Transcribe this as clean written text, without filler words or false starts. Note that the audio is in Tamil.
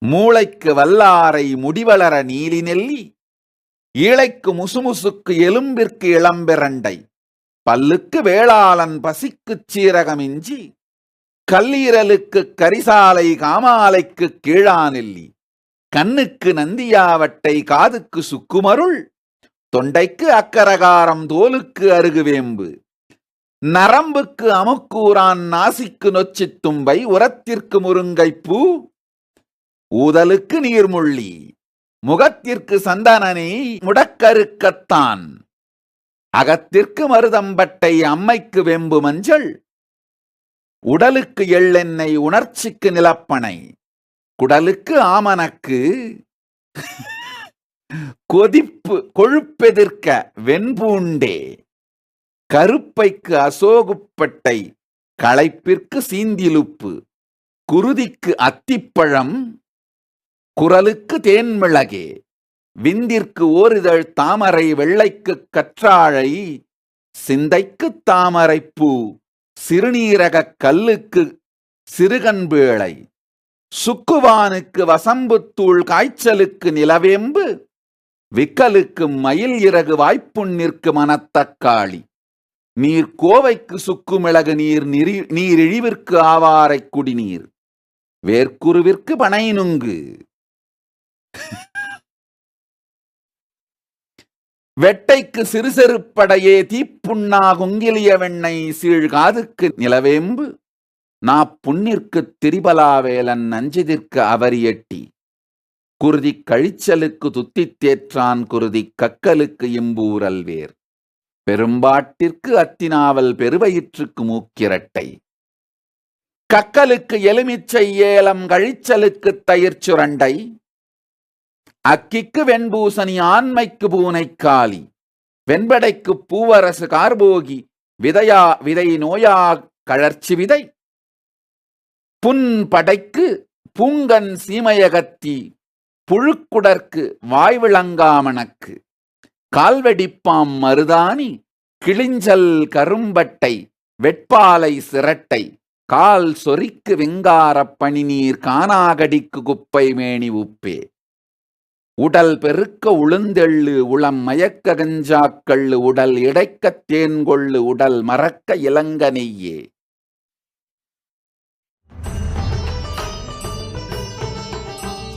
மூளைக்கு வல்லாரை முடிவளர நீலி நெல்லி, ஈழைக்கு முசுமுசுக்கு எலும்பிற்கு இளம்பிரண்டை, பல்லுக்கு வேளாளன் பசிக்குச் சீரகமிஞ்சி, கல்லீரலுக்கு கரிசாலை காமாலைக்கு கீழாநெல்லி, கண்ணுக்கு நந்தியாவட்டை காதுக்கு சுக்குமருள், தொண்டைக்கு அக்கரகாரம் தோலுக்கு அருகுவேம்பு, நரம்புக்கு அமுக்கூரான் நாசிக்கு நொச்சித் தும்பை, உரத்திற்கு முருங்கைப்பூ, ஊதலுக்கு நீர்முள்ளி, முகத்திற்கு சந்தனனை முடக்கருக்கத்தான், அகத்திற்கு மருதம்பட்டை அம்மைக்கு வெம்பு மஞ்சள், உடலுக்கு எள்ளெண்ணெய் உணர்ச்சிக்கு நிலப்பனை, குடலுக்கு ஆமணக்கு, கொதிப்பு கொழுப்பெதிர்க்க வெண்பூண்டே, கருப்பைக்கு அசோகுப்பட்டை, களைப்பிற்கு சீந்திலுப்பு, குருதிக்கு அத்திப்பழம், குரலுக்கு தேன்மிளகே, விந்திற்கு ஓரிதழ் தாமரை, வெள்ளைக்கு கற்றாழை, சிந்தைக்கு தாமரைப்பூ, சிறுநீரகக் கல்லுக்கு சிறுகன்பேளை, சுக்குவானுக்கு வசம்புத்தூள், காய்ச்சலுக்கு நிலவேம்பு, விக்கலுக்கு மயில் இறகு, வாய்ப்புண்ணிற்கு மணத்தக்காளி, நீர் கோவைக்கு சுக்குமிளகு, நீரிழிவிற்கு ஆவாரை குடிநீர், வேர்க்குருவிற்கு பனை நுங்கு, வெட்டைக்கு சிறுசெருப்படையே, தீப்புண்ணா குங்கிலிய வெண்ணெய், சீழ்காதுக்கு நிலவேம்பு, புண்ணிற்கு திரிபலாவேலன், நஞ்சதிற்கு அவரியட்டி, குருதி கழிச்சலுக்கு துத்தித் தேற்றான், குருதி கக்கலுக்கு இம்பூரல்வேர், பெரும்பாட்டிற்கு அத்தினாவல், பெருவயிற்றுக்கு மூக்கிரட்டை, கக்கலுக்கு எலுமிச்சை ஏலம், கழிச்சலுக்கு தயிர் சுரண்டை, அக்கிக்கு வெண்பூசணி, ஆண்மைக்கு பூனைக்காலி, வெண்படைக்கு பூவரசு கார்போகி, விதை நோயா கழற்சி விதை, புன் படைக்கு பூங்கன் சீமையகத்தி, புழுக்குடற்கு வாய்விளங்காமணக்கு, கால்வெடிப்பாம் மருதாணி, கிளிஞ்சல் கரும்பட்டை, வெட்பாலை சிரட்டை, கால் சொரிக்கு வெங்காரப் பனிநீர், கானாகடிக்கு குப்பை மேனி உப்பே, உடல் பெருக்க உளுந்தெள்ளு, உளம் மயக்க கஞ்சாக்கள்ளு, உடல் இடைக்கத் தேன்கொள்ளு, உடல் மறக்க இளங்க நெய்யே,